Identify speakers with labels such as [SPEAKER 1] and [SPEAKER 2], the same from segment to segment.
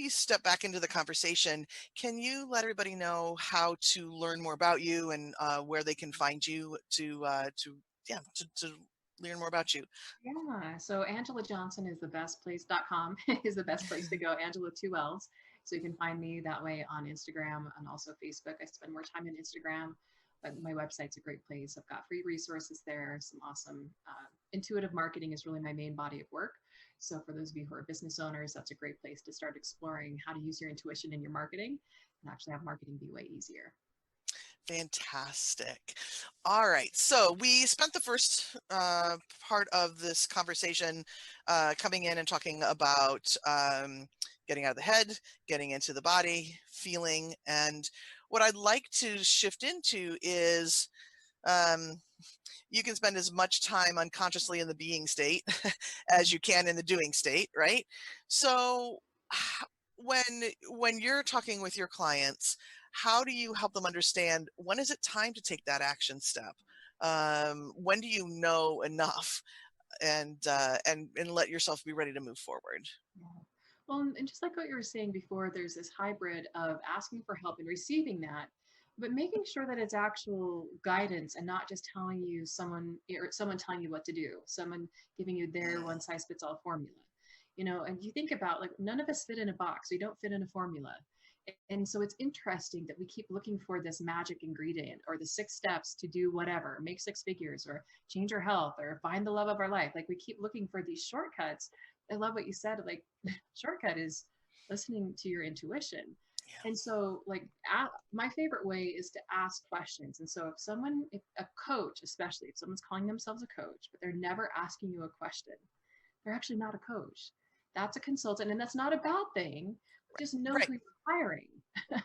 [SPEAKER 1] we step back into the conversation, can you let everybody know how to learn more about you and where they can find you to learn more about you?
[SPEAKER 2] Yeah. So Angela Johnson is the best place.com is the best place to go. Angela two L's. So you can find me that way on Instagram and also Facebook. I spend more time on Instagram, but my website's a great place. I've got free resources there, some awesome intuitive marketing is really my main body of work. So for those of you who are business owners, that's a great place to start exploring how to use your intuition in your marketing and actually have marketing be way easier.
[SPEAKER 1] Fantastic. All right. So we spent the first part of this conversation coming in and talking about getting out of the head, getting into the body, feeling. And what I'd like to shift into is um, you can spend as much time unconsciously in the being state as you can in the doing state, right? So when you're talking with your clients, how do you help them understand when is it time to take that action step? When do you know enough and let yourself be ready to move forward?
[SPEAKER 2] Yeah. Well, and just like what you were saying before, there's this hybrid of asking for help and receiving that, but making sure that it's actual guidance and not just telling you someone or someone telling you what to do, someone giving you their one size fits all formula. And you think about like none of us fit in a box. We don't fit in a formula. And so it's interesting that we keep looking for this magic ingredient or the 6 steps to do whatever, make 6 figures or change our health or find the love of our life. Like we keep looking for these shortcuts. I love what you said. Like shortcut is listening to your intuition.
[SPEAKER 1] Yeah.
[SPEAKER 2] And so like my favorite way is to ask questions. And so if a coach, especially if someone's calling themselves a coach, but they're never asking you a question, they're actually not a coach. That's a consultant, and that's not a bad thing. Just know
[SPEAKER 1] Right.
[SPEAKER 2] who you're hiring,
[SPEAKER 1] Right.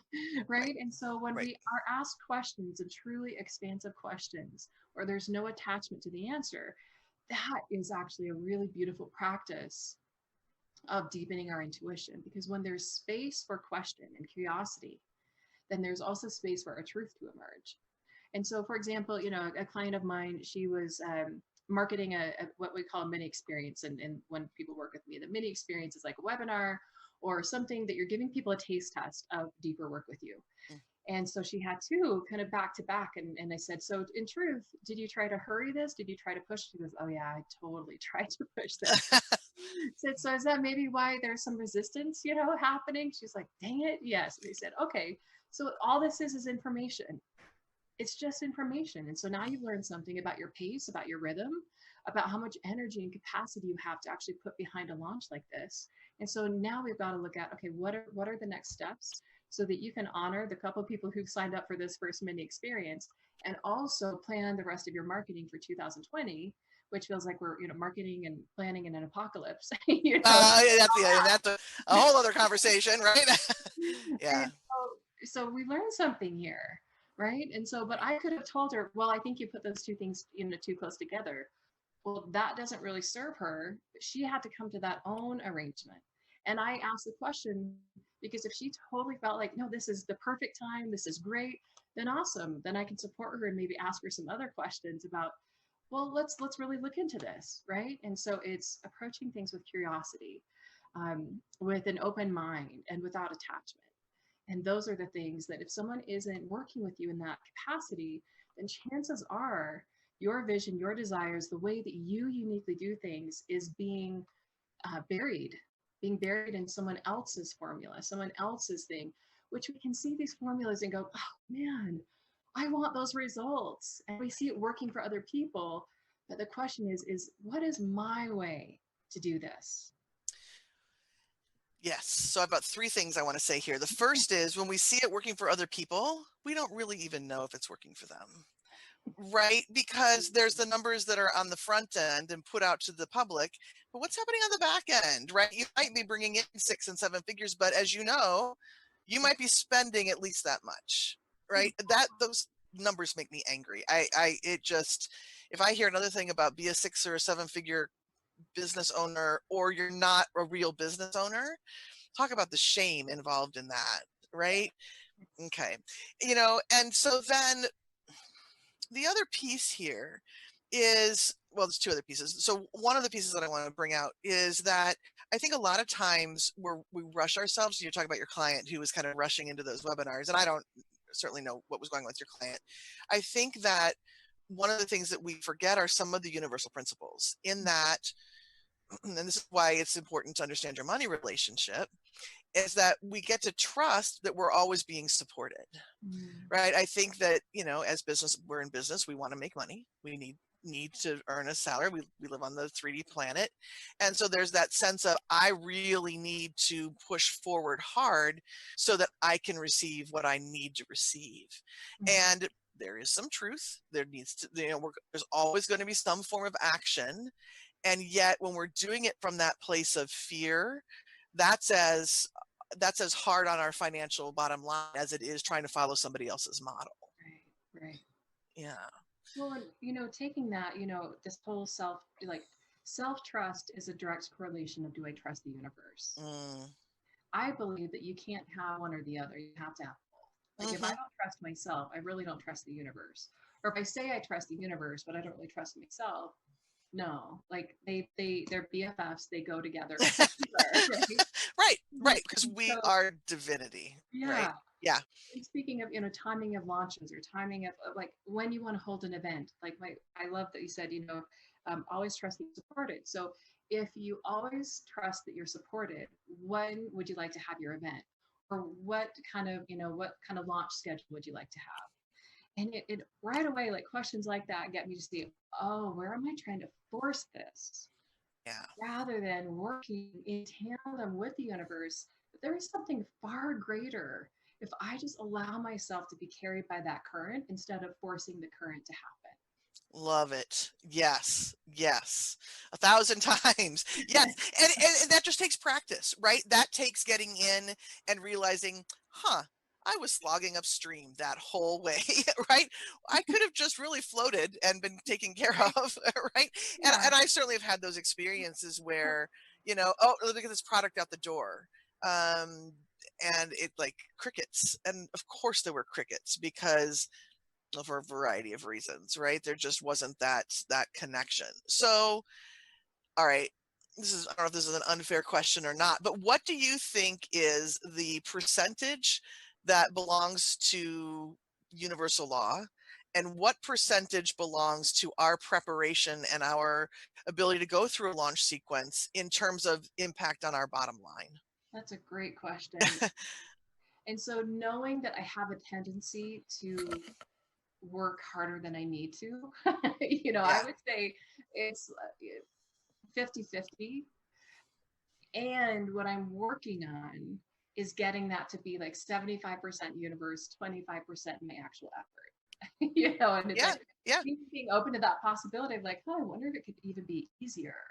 [SPEAKER 2] right? And so when
[SPEAKER 1] Right.
[SPEAKER 2] we are asked questions and truly expansive questions, or there's no attachment to the answer, that is actually a really beautiful practice of deepening our intuition. Because when there's space for question and curiosity, then there's also space for a truth to emerge. And so, for example, a client of mine, she was marketing what we call a mini experience. And when people work with me, the mini experience is like a webinar or something that you're giving people a taste test of deeper work with you.
[SPEAKER 1] Mm.
[SPEAKER 2] And so she had two kind of back to back. And I said, so in truth, did you try to hurry this? Did you try to push? She goes, oh, yeah, I totally tried to push this. Said, so is that maybe why there's some resistance, happening? She's like, dang it. Yes. And they said, okay. So all this is information. It's just information. And so now you've learned something about your pace, about your rhythm, about how much energy and capacity you have to actually put behind a launch like this. And so now we've got to look at, okay, what are the next steps so that you can honor the couple of people who've signed up for this first mini experience and also plan the rest of your marketing for 2020, which feels like we're, marketing and planning in an apocalypse,
[SPEAKER 1] That's a whole other conversation, right? Yeah.
[SPEAKER 2] And so we learned something here, right? And so, but I could have told her, well, I think you put those two things, too close together. Well, that doesn't really serve her. She had to come to that own arrangement. And I asked the question because if she totally felt like, no, this is the perfect time, this is great, then awesome. Then I can support her and maybe ask her some other questions about, well, let's really look into this, right? And so it's approaching things with curiosity, with an open mind and without attachment. And those are the things that if someone isn't working with you in that capacity, then chances are your vision, your desires, the way that you uniquely do things is being buried in someone else's formula, someone else's thing, which we can see these formulas and go, oh man, I want those results. And we see it working for other people. But the question is what is my way to do this?
[SPEAKER 1] Yes. So I've got 3 things I want to say here. The first is when we see it working for other people, we don't really even know if it's working for them. Right? Because there's the numbers that are on the front end and put out to the public, but what's happening on the back end, right? You might be bringing in 6 and 7 figures, but as you know, you might be spending at least that much, right? Those numbers make me angry. It just, if I hear another thing about be a 6 or a 7 figure business owner or you're not a real business owner, talk about the shame involved in that, right? Okay. And so then the other piece here is, well, there's 2 other pieces. So one of the pieces that I want to bring out is that I think a lot of times we rush ourselves. You're talking about your client who was kind of rushing into those webinars, and I don't certainly know what was going on with your client. I think that one of the things that we forget are some of the universal principles in that, and this is why it's important to understand your money relationship, is that we get to trust that we're always being supported,
[SPEAKER 2] Mm.
[SPEAKER 1] right? I think that, as we're in business, we want to make money. We need to earn a salary. We live on the 3D planet. And so there's that sense of, I really need to push forward hard so that I can receive what I need to receive. And there is some truth. There needs to, there's always going to be some form of action. And yet when we're doing it from that place of fear, that's as hard on our financial bottom line as it is trying to follow somebody else's model.
[SPEAKER 2] Right.
[SPEAKER 1] Yeah.
[SPEAKER 2] Well, and taking that, this whole self-trust is a direct correlation of, do I trust the universe? I believe that you can't have one or the other. You have to have both. Like if I don't trust myself, I really don't trust the universe. Or if I say I trust the universe, but I don't really trust myself, no. Like they're BFFs. They go together.
[SPEAKER 1] Right. Because we are divinity.
[SPEAKER 2] Yeah.
[SPEAKER 1] Right. Yeah.
[SPEAKER 2] And speaking of, timing of launches or timing of like when you want to hold an event, like I love that you said, always trust that you're supported. So if you always trust that you're supported, when would you like to have your event? Or what kind of launch schedule would you like to have? And it right away, like questions like that get me to see, oh, where am I trying to force this?
[SPEAKER 1] Yeah.
[SPEAKER 2] Rather than working in tandem with the universe, there is something far greater if I just allow myself to be carried by that current instead of forcing the current to happen.
[SPEAKER 1] Love it. Yes. 1,000 times. Yes. And that just takes practice, right? That takes getting in and realizing, I was slogging upstream that whole way, right? I could have just really floated and been taken care of, right?
[SPEAKER 2] Yeah.
[SPEAKER 1] And I certainly have had those experiences where, let me get this product out the door. And it like crickets. And of course there were crickets because for a variety of reasons, right? There just wasn't that connection. So, all right, I don't know if this is an unfair question or not, but what do you think is the percentage that belongs to universal law, and what percentage belongs to our preparation and our ability to go through a launch sequence in terms of impact on our bottom line?
[SPEAKER 2] That's a great question. And so knowing that I have a tendency to work harder than I need to, I would say it's 50-50. And what I'm working on is getting that to be like 75% universe, 25% my actual effort. And it's being open to that possibility of like, I wonder if it could even be easier.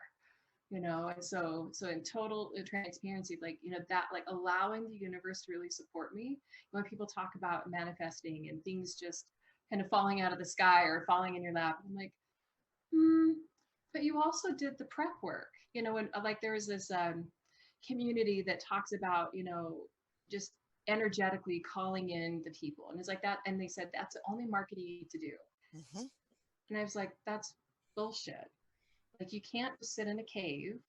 [SPEAKER 2] And so in total transparency, like, that like allowing the universe to really support me. When people talk about manifesting and things just kind of falling out of the sky or falling in your lap, I'm like, but you also did the prep work, and like there's this community that talks about, just energetically calling in the people. And it's like that. And they said, that's the only marketing you need to do. And I was like, that's bullshit. Like, you can't just sit in a cave,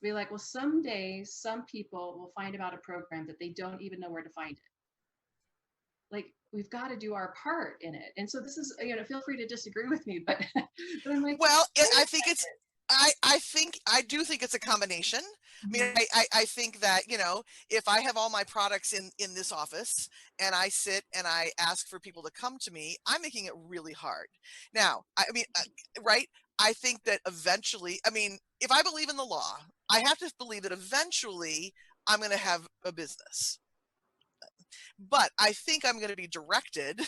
[SPEAKER 2] be like, well, someday some people will find about a program that they don't even know where to find it. Like, we've got to do our part in it. And so this is, feel free to disagree with me, but I'm like,
[SPEAKER 1] well, I do think it's a combination. I mean, I think that, if I have all my products in this office and I sit and I ask for people to come to me, I'm making it really hard. Now, I mean, right? I think that eventually, if I believe in the law, I have to believe that eventually I'm going to have a business. But I think I'm going to be directed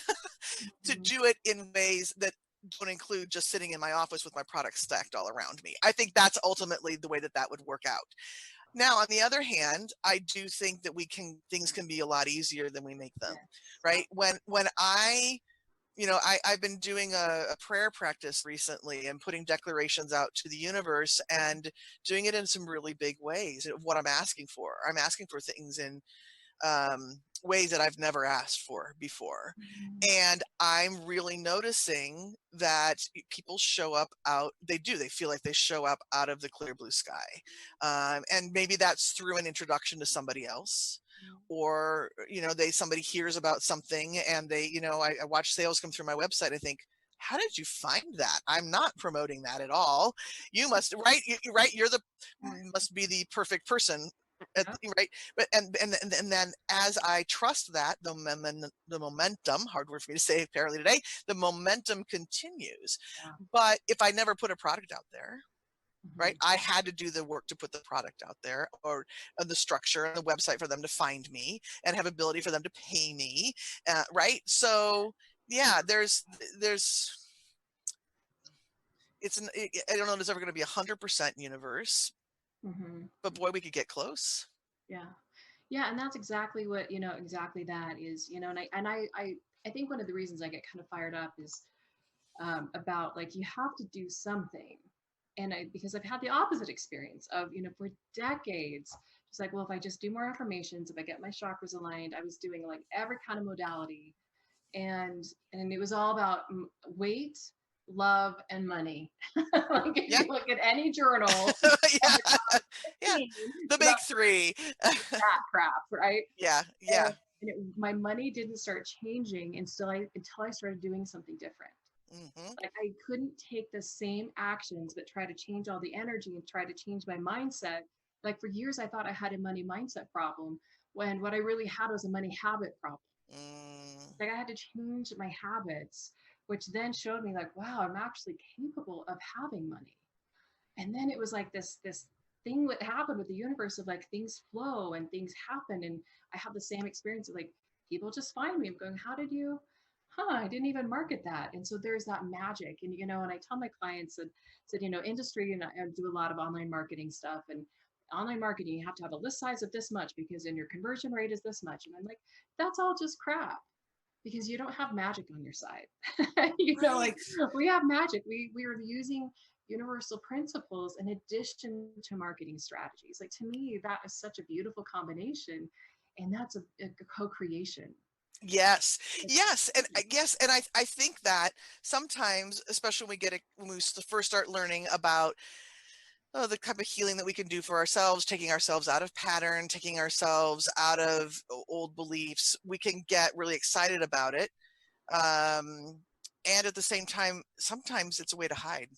[SPEAKER 1] to do it in ways that don't include just sitting in my office with my products stacked all around me. I think that's ultimately the way that would work out. Now, on the other hand, I do think that things can be a lot easier than we make them, right? When I've been doing a prayer practice recently and putting declarations out to the universe and doing it in some really big ways of what I'm asking for. I'm asking for things in ways that I've never asked for before.
[SPEAKER 2] Mhm.
[SPEAKER 1] And I'm really noticing that people show up out, they do, they feel like they show up out of the clear blue sky. And maybe that's through an introduction to somebody else. Or, somebody hears about something and they, I watch sales come through my website. I think, how did you find that? I'm not promoting that at all. You must, right? Right. Must be the perfect person.
[SPEAKER 2] Yep.
[SPEAKER 1] Right. But, and then as I trust that, the momentum, hard word for me to say apparently today, the momentum continues.
[SPEAKER 2] Yeah.
[SPEAKER 1] But if I never put a product out there, right,
[SPEAKER 2] Mhm.
[SPEAKER 1] I had to do the work to put the product out there, or the structure and the website for them to find me and have ability for them to pay me. Right. So yeah, there's, I don't know if it's ever going to be 100% universe,
[SPEAKER 2] Mhm.
[SPEAKER 1] but boy, we could get close.
[SPEAKER 2] Yeah. Yeah, and that's exactly what, exactly that is, and I think one of the reasons I get kind of fired up is about like you have to do something. And because I've had the opposite experience of, for decades, just like, well, if I just do more affirmations, if I get my chakras aligned, I was doing like every kind of modality, and it was all about weight, love, and money. Like if
[SPEAKER 1] Yeah.
[SPEAKER 2] you look at any journal of the
[SPEAKER 1] Yeah.
[SPEAKER 2] top
[SPEAKER 1] Yeah.
[SPEAKER 2] 15,
[SPEAKER 1] The
[SPEAKER 2] it's
[SPEAKER 1] big
[SPEAKER 2] about
[SPEAKER 1] three.
[SPEAKER 2] that crap, right?
[SPEAKER 1] Yeah. Yeah.
[SPEAKER 2] My money didn't start changing until I started doing something different.
[SPEAKER 1] Hmm.
[SPEAKER 2] Like I couldn't take the same actions but try to change all the energy and try to change my mindset. Like for years I thought I had a money mindset problem when what I really had was a money habit problem.
[SPEAKER 1] Mm.
[SPEAKER 2] Like I had to change my habits, which then showed me like, wow, I'm actually capable of having money. And then it was like this thing that happened with the universe of like things flow and things happen. And I have the same experience of like people just find me. I'm going, how did you? I didn't even market that. And so there's that magic. And and I tell my clients that said, industry, and I do a lot of online marketing stuff. And online marketing, you have to have a list size of this much because then your conversion rate is this much. And I'm like, that's all just crap because you don't have magic on your side.
[SPEAKER 1] Right.
[SPEAKER 2] Like we have magic. We are using universal principles in addition to marketing strategies. Like to me, that is such a beautiful combination, and that's a co-creation.
[SPEAKER 1] Yes. Yes. And I think that sometimes, especially when we first start learning about the type of healing that we can do for ourselves, taking ourselves out of pattern, taking ourselves out of old beliefs, we can get really excited about it. And at the same time, sometimes it's a way to hide,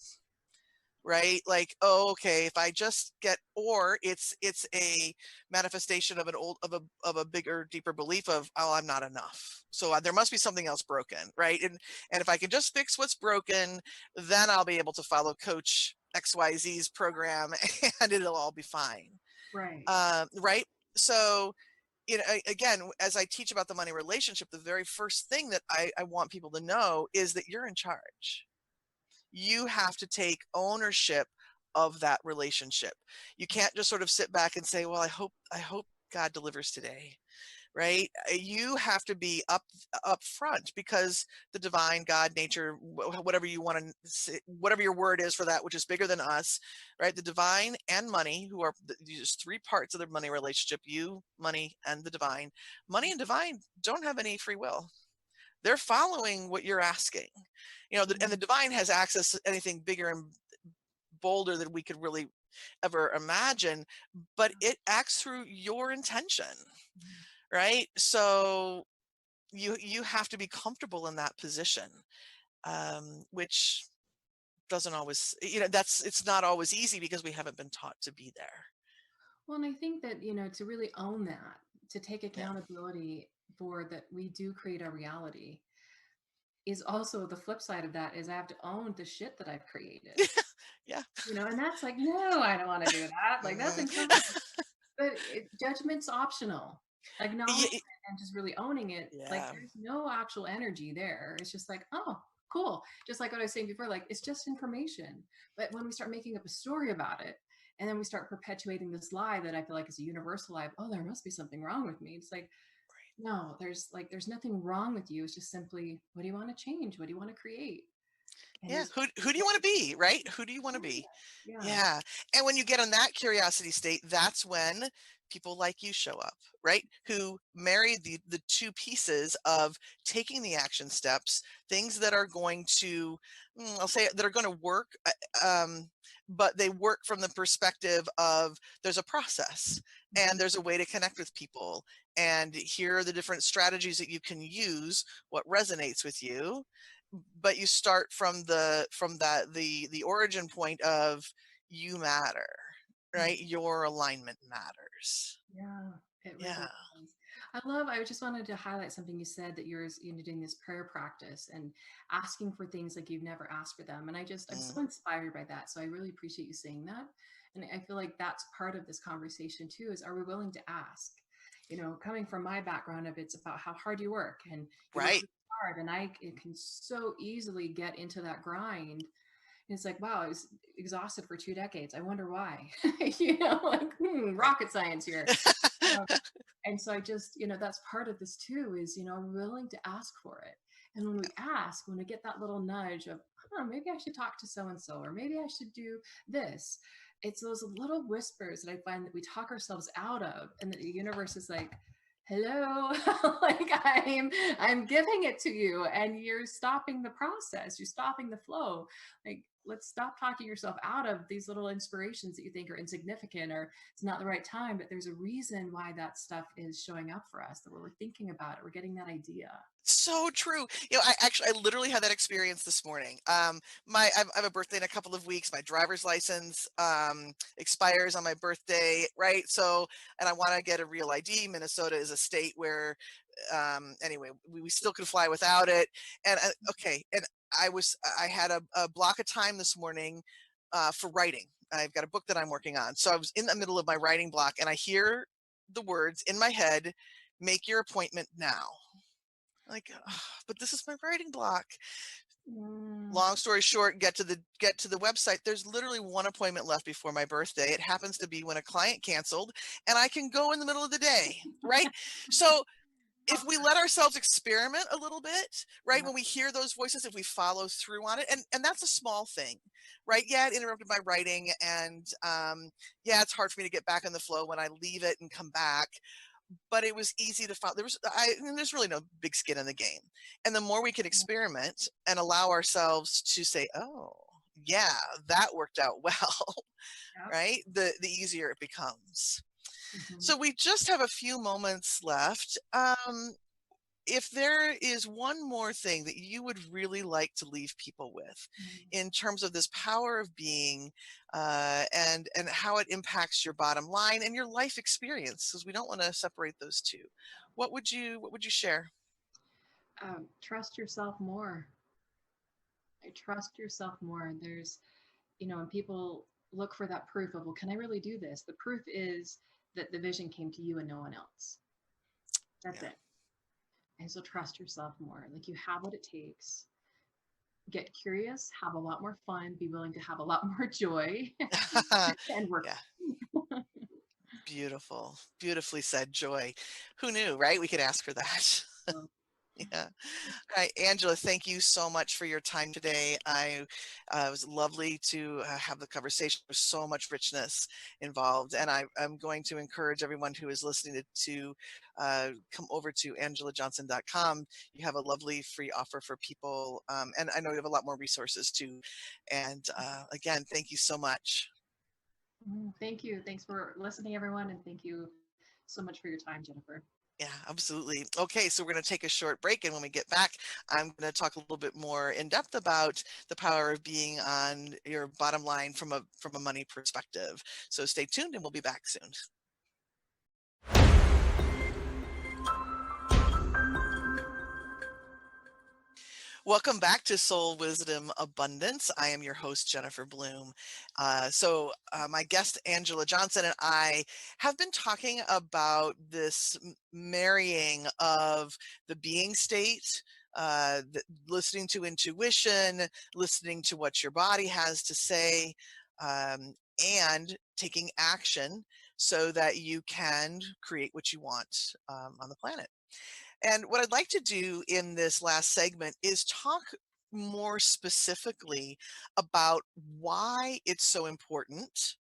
[SPEAKER 1] right? Like, oh, okay, if I just get, or it's a manifestation of of a bigger, deeper belief of, oh, I'm not enough. So there must be something else broken, right? And if I can just fix what's broken, then I'll be able to follow Coach XYZ's program, and it'll all be fine.
[SPEAKER 2] Right.
[SPEAKER 1] Right? So, again, as I teach about the money relationship, the very first thing that I want people to know is that you're in charge. You have to take ownership of that relationship. You can't just sort of sit back and say, well, I hope God delivers today. Right? You have to be up front, because the divine, God, nature, whatever you want to say, whatever your word is for that, which is bigger than us, right? The divine and money, who are these three parts of the money relationship: you, money, and the divine. Money and divine don't have any free will. They're following what you're asking. And the divine has access to anything bigger and bolder than we could really ever imagine, but it acts through your intention, right? So you have to be comfortable in that position, which doesn't always, it's not always easy because we haven't been taught to be there.
[SPEAKER 2] Well, and I think that, to really own that, to take
[SPEAKER 1] Yeah.
[SPEAKER 2] accountability for that we do create our reality is also the flip side of that is I have to own the shit that I've created.
[SPEAKER 1] Yeah.
[SPEAKER 2] And that's like, no, I don't want to do that. Like that's
[SPEAKER 1] Hmm.
[SPEAKER 2] uncomfortable. But judgment's optional. Acknowledgement
[SPEAKER 1] Yeah.
[SPEAKER 2] and just really owning it. Like
[SPEAKER 1] Yeah.
[SPEAKER 2] there's no actual energy there. It's just like, oh, cool. Just like what I was saying before, like it's just information. But when we start making up a story about it, and then we start perpetuating this lie that I feel like is a universal lie of, oh, there must be something wrong with me. It's like, no, there's nothing wrong with you. It's just simply, what do you want to change? What do you want to create? And
[SPEAKER 1] Yeah.
[SPEAKER 2] there's
[SPEAKER 1] Who do you want to be, right? Who do you want to be?
[SPEAKER 2] yeah.
[SPEAKER 1] Yeah. And when you get in that curiosity state, that's when people like you show up, right? Who marry the two pieces of taking the action steps, things that are going to, I'll say that are going to work, but they work from the perspective of there's a process and
[SPEAKER 2] Mhm.
[SPEAKER 1] there's a way to connect with people. And here are the different strategies that you can use, what resonates with you, but you start from the origin point of you matter,
[SPEAKER 2] Mhm.
[SPEAKER 1] right? Your alignment matters.
[SPEAKER 2] Yeah, it
[SPEAKER 1] Yeah.
[SPEAKER 2] really does. I just wanted to highlight something you said that you're doing this prayer practice and asking for things like you've never asked for them. And I'm
[SPEAKER 1] Mm,
[SPEAKER 2] so inspired by that. So I really appreciate you saying that. And I feel like that's part of this conversation too, is are we willing to ask? Coming from my background of it's about how hard you work and you work
[SPEAKER 1] right.
[SPEAKER 2] really hard. And it can so easily get into that grind. And it's like, wow, I was exhausted for 2 decades. I wonder why. Like
[SPEAKER 1] Right.
[SPEAKER 2] rocket science here. Um, and so that's part of this too is, willing to ask for it. And when we ask, when we get that little nudge of, maybe I should talk to so and so, or maybe I should do this, it's those little whispers that I find that we talk ourselves out of, and that the universe is like, hello, like I'm giving it to you, and you're stopping the process, you're stopping the flow. Like, let's stop talking yourself out of these little inspirations that you think are insignificant or it's not the right time, but there's a reason why that stuff is showing up for us, that we're thinking about it, we're getting that idea.
[SPEAKER 1] So true. I literally had that experience this morning. I have a birthday in a couple of weeks. My driver's license expires on my birthday, right? So, and I want to get a real ID. Minnesota is a state where, anyway, we still could fly without it. And okay, and I had a block of time this morning for writing. I've got a book that I'm working on. So I was in the middle of my writing block, and I hear the words in my head, "Make your appointment now." Like, "Ugh, but this is my writing block."
[SPEAKER 2] Mm,
[SPEAKER 1] Long story short, get to the website. There's literally one appointment left before my birthday. It happens to be when a client canceled, and I can go in the middle of the day, right? So if we let ourselves experiment a little bit, right,
[SPEAKER 2] yeah,
[SPEAKER 1] when we hear those voices, if we follow through on it, and that's a small thing, right? Yeah, it interrupted my writing, and yeah, it's hard for me to get back in the flow when I leave it and come back, but it was easy to follow. There's really no big skin in the game. And the more we can experiment and allow ourselves to say, "Oh, yeah, that worked out well,"
[SPEAKER 2] yeah.
[SPEAKER 1] right? The easier it becomes.
[SPEAKER 2] Mhm.
[SPEAKER 1] So we just have a few moments left. If there is one more thing that you would really like to leave people with
[SPEAKER 2] Mm.
[SPEAKER 1] in terms of this power of being, and how it impacts your bottom line and your life experience, because we don't want to separate those two, what would you share?
[SPEAKER 2] Trust yourself more. I trust yourself more. When people look for that proof of, well, can I really do this? The proof is that the vision came to you and no one else. That's
[SPEAKER 1] Yeah.
[SPEAKER 2] it. And so trust yourself more. Like, you have what it takes. Get curious, have a lot more fun, be willing to have a lot more joy, and work.
[SPEAKER 1] Yeah. Beautiful, beautifully said. Joy. Who knew, right? We could ask for that.
[SPEAKER 2] So,
[SPEAKER 1] Yeah. Hi, Angela. Thank you so much for your time today. It was lovely to have the conversation. There's so much richness involved, and I'm going to encourage everyone who is listening to come over to angelajohnson.com. You have a lovely free offer for people, and I know you have a lot more resources too. And again, thank you so much.
[SPEAKER 2] thank you. Thanks for listening, everyone. And thank you so much for your time, Jennifer.
[SPEAKER 1] Yeah, absolutely. Okay, so we're going to take a short break, and when we get back, I'm going to talk a little bit more in depth about the power of being on your bottom line from a money perspective. So stay tuned, and we'll be back soon. Welcome back to Soul Wisdom Abundance. I am your host, Jennifer Bloom. My guest, Angela Johnson, and I have been talking about this marrying of the being state, listening to intuition, listening to what your body has to say, um, and taking action so that you can create what you want on the planet. And what I'd like to do in this last segment is talk more specifically about why it's so important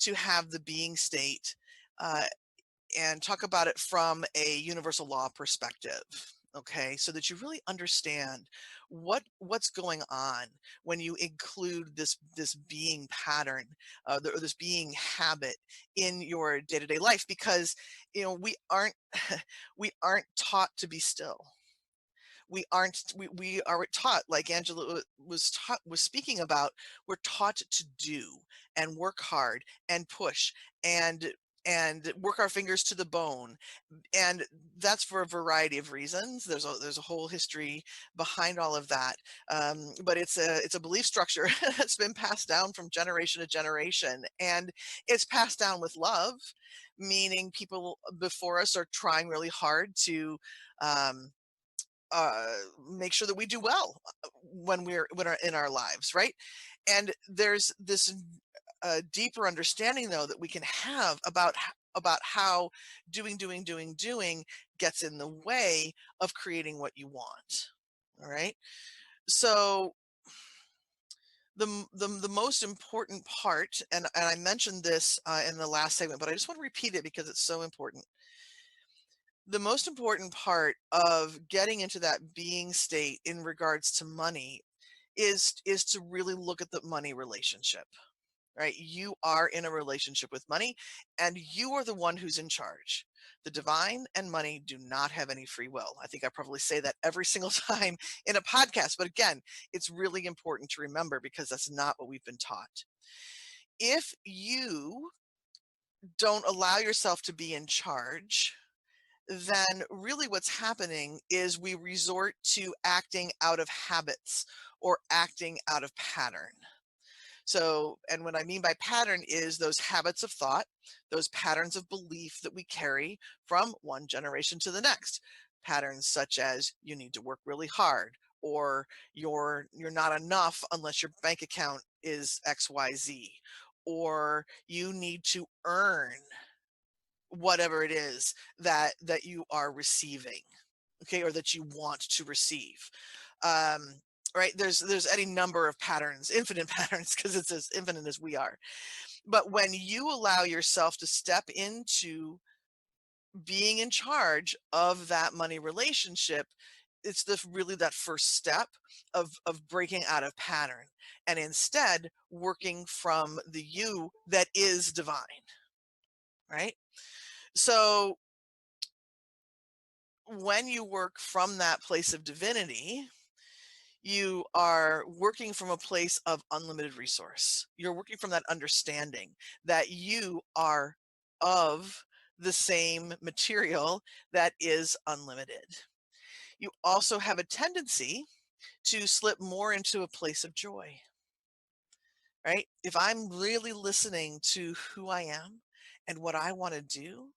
[SPEAKER 1] to have the being state, uh, and talk about it from a universal law perspective. Okay, so that you really understand what's going on when you include this being pattern, or this being habit in your day-to-day life, because we aren't we aren't taught to be still. We are taught, like Angela was speaking about, we're taught to do and work hard and push and work our fingers to the bone, and that's for a variety of reasons. There's a whole history behind all of that, but it's a belief structure that's been passed down from generation to generation, and it's passed down with love, meaning people before us are trying really hard to um, uh, make sure that we do well when we're in our lives, right? And there's this deeper understanding, though, that we can have about how doing gets in the way of creating what you want. All right. So the most important part, and I mentioned this in the last segment, but I just want to repeat it because it's so important. The most important part of getting into that being state in regards to money is to really look at the money relationship, right? You are in a relationship with money, and you are the one who's in charge. The divine and money do not have any free will. I think I probably say that every single time in a podcast, but again, it's really important to remember because that's not what we've been taught. If you don't allow yourself to be in charge, then really what's happening is we resort to acting out of habits or acting out of pattern. So, and what I mean by pattern is those habits of thought, those patterns of belief that we carry from one generation to the next. Patterns such as you need to work really hard, or you're not enough unless your bank account is XYZ, or you need to earn whatever it is that you are receiving, okay, or that you want to receive. um, right, there's any number of patterns, infinite patterns, because it's as infinite as we are. But when you allow yourself to step into being in charge of that money relationship, it's the really that first step of breaking out of pattern and instead working from the you that is divine, right? So when you work from that place of divinity, you are working from a place of unlimited resource. You're working from that understanding that you are of the same material that is unlimited. You also have a tendency to slip more into a place of joy, right? If I'm really listening to who I am and what I want to do,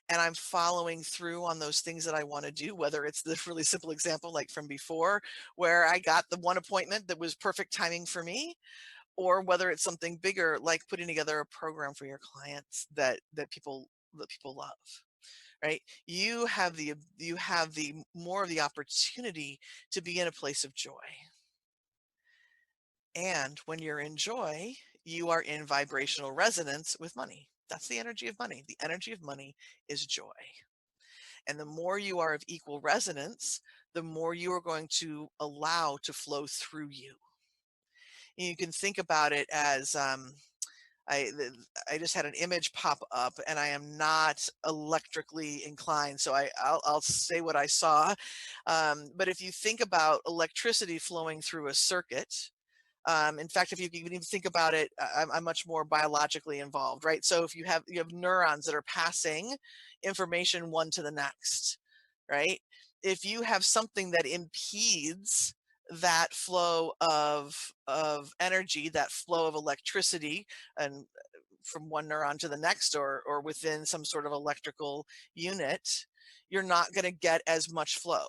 [SPEAKER 1] and I'm following through on those things that I want to do, whether it's the really simple example like from before, where I got the one appointment that was perfect timing for me, or whether it's something bigger like putting together a program for your clients that people love, right? You have the more of the opportunity to be in a place of joy. And when you're in joy, you are in vibrational resonance with money. That's the energy of money. The energy of money is joy. And the more you are of equal resonance, the more you are going to allow to flow through you. You can think about it as I th- I just had an image pop up, and I am not electrically inclined, so I'll say what I saw. But if you think about electricity flowing through a circuit, in fact, if you can even think about it, I'm much more biologically involved, right? So if you have neurons that are passing information one to the next, right? If you have something that impedes that flow of energy, that flow of electricity, and from one neuron to the next, or within some sort of electrical unit, you're not going to get as much flow,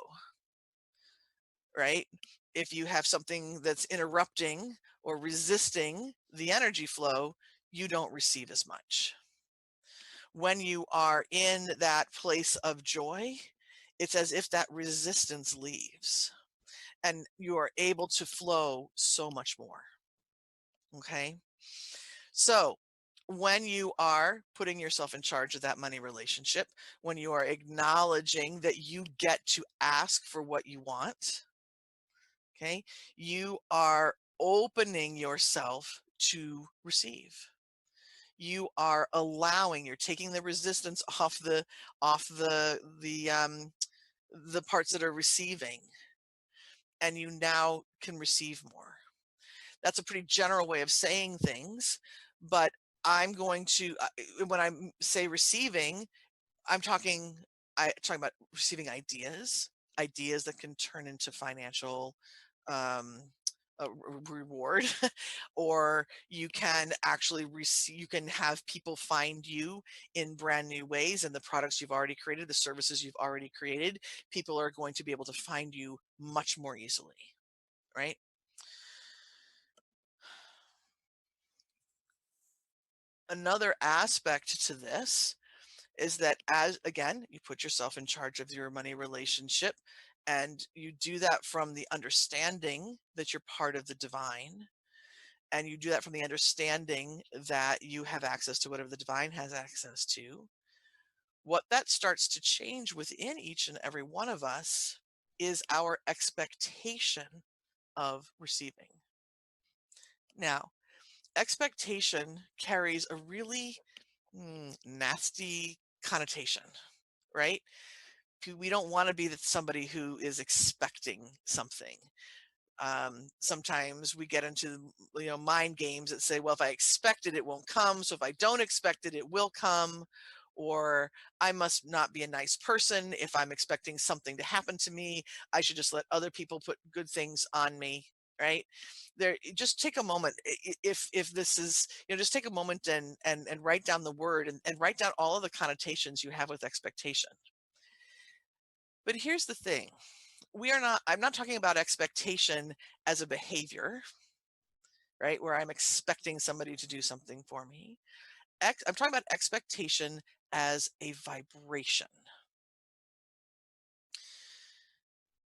[SPEAKER 1] right? If you have something that's interrupting or resisting the energy flow, you don't receive as much. When you are in that place of joy, it's as if that resistance leaves. and you are able to flow so much more. Okay. So, when you are putting yourself in charge of that money relationship, when you are acknowledging that you get to ask for what you want, okay, you are opening yourself to receive. You are allowing, you're taking the resistance off the parts that are receiving, and you now can receive more. That's a pretty general way of saying things, but I'm going to when I say receiving, I'm talking about receiving ideas that can turn into financial um, reward, or you can actually receive. You can have people find you in brand new ways, and the products you've already created, the services you've already created. People are going to be able to find you much more easily, right? Another aspect to this is that, as again, you put yourself in charge of your money relationship, and you do that from the understanding that you're part of the divine, and you do that from the understanding that you have access to whatever the divine has access to. What that starts to change within each and every one of us is our expectation of receiving. Now, expectation carries a really nasty connotation, right? We don't want to be somebody who is expecting something. Sometimes we get into mind games that say, well, if I expect it, it won't come. So if I don't expect it, it will come. Or I must not be a nice person if I'm expecting something to happen to me. I should just let other people put good things on me, right? There, just take a moment. If this is, just take a moment and write down the word, and write down all of the connotations you have with expectation. But here's the thing. I'm not talking about expectation as a behavior, right? Where I'm expecting somebody to do something for me. I'm talking about expectation as a vibration.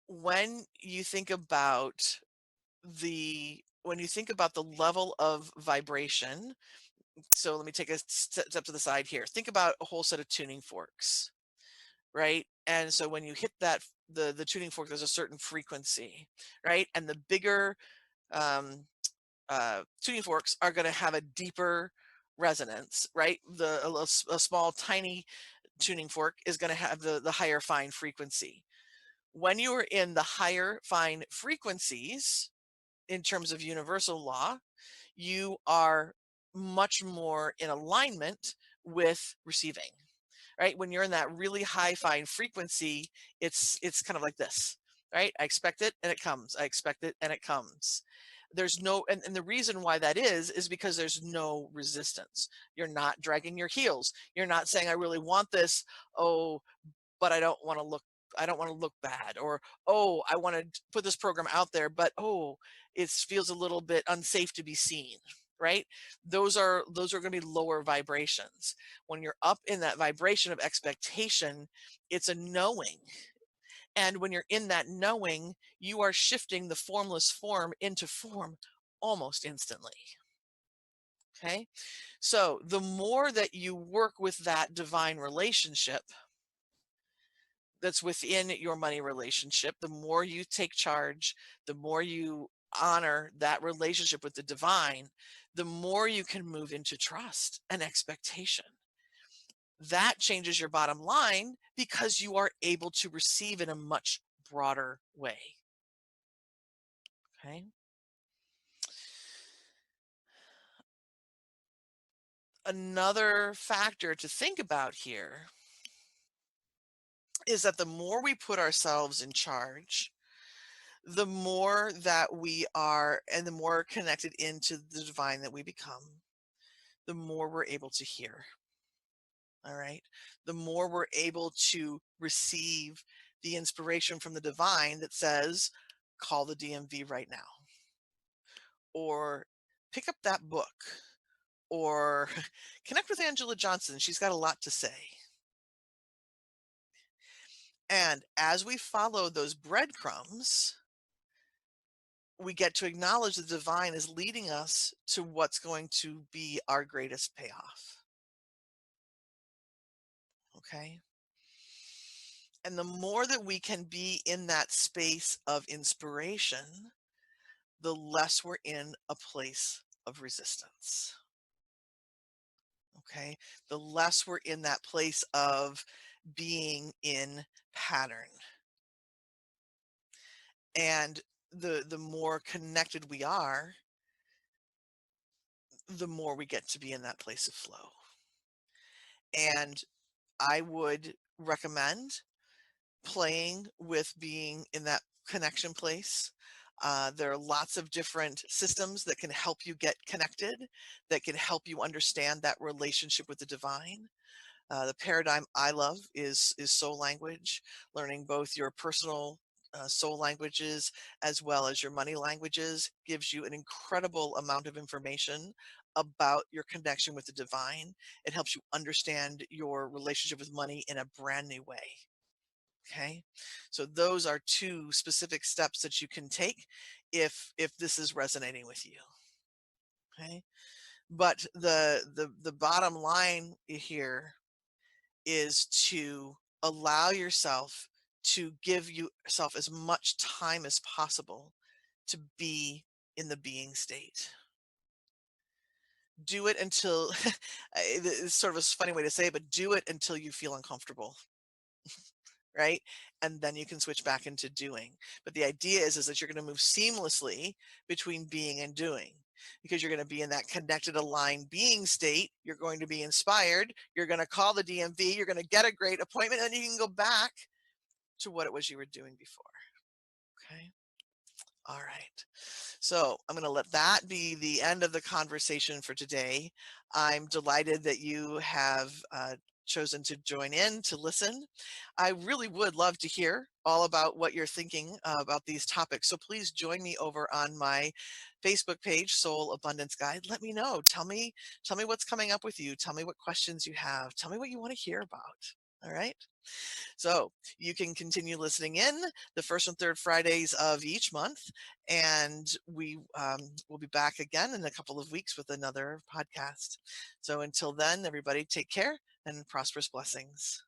[SPEAKER 1] When you think about the level of vibration, so let me take a step to the side here. Think about a whole set of tuning forks, right? And so when you hit the tuning fork, there's a certain frequency, right? And the bigger um, tuning forks are going to have a deeper resonance, right? A small, tiny tuning fork is going to have the higher fine frequency. When you are in the higher fine frequencies, in terms of universal law, you are much more in alignment with receiving, right? When you're in that really high fine frequency, it's kind of like this, right? I expect it and it comes. I expect it and it comes. There's no, and the reason why that is because there's no resistance. You're not dragging your heels. You're not saying, I really want this. Oh, but I don't want to look bad. Or, oh, I want to put this program out there, but oh, it feels a little bit unsafe to be seen, right? Those are going to be lower vibrations. When you're up in that vibration of expectation, it's a knowing. And when you're in that knowing, you are shifting the formless form into form almost instantly. Okay. So the more that you work with that divine relationship that's within your money relationship, the more you take charge, the more you honor that relationship with the divine, the more you can move into trust and expectation. That changes your bottom line because you are able to receive in a much broader way. Okay. Another factor to think about here is that the more we put ourselves in charge, the more that we are, and the more connected into the divine that we become, the more we're able to hear. All right. The more we're able to receive the inspiration from the divine that says, call the DMV right now, or pick up that book, or connect with Angella Johnson. She's got a lot to say. And as we follow those breadcrumbs, we get to acknowledge the divine is leading us to what's going to be our greatest payoff. Okay. And the more that we can be in that space of inspiration, the less we're in a place of resistance. Okay. The less we're in that place of being in pattern. And the more connected we are, the more we get to be in that place of flow. And I would recommend playing with being in that connection place. There are lots of different systems that can help you get connected, that can help you understand that relationship with the divine. The paradigm I love is soul language, learning both your personal soul languages as well as your money languages gives you an incredible amount of information about your connection with the divine. It helps you understand your relationship with money in a brand new way. Okay. So those are two specific steps that you can take if this is resonating with you. Okay. But the bottom line here is to allow yourself to give yourself as much time as possible to be in the being state. Do it until it's sort of a funny way to say it, but do it until you feel uncomfortable, right? And then you can switch back into doing. But the idea is that you're going to move seamlessly between being and doing, because you're going to be in that connected, aligned being state. You're going to be inspired. You're going to call the DMV. You're going to get a great appointment, and you can go back to what it was you were doing before. Okay. All right. So I'm going to let that be the end of the conversation for today. I'm delighted that you have chosen to join in to listen. I really would love to hear all about what you're thinking about these topics. So please join me over on my Facebook page, Soul Abundance Guide. Let me know. Tell me what's coming up with you. Tell me what questions you have. Tell me what you want to hear about. All right. So you can continue listening in the first and third Fridays of each month. And we will be back again in a couple of weeks with another podcast. So until then, everybody take care and prosperous blessings.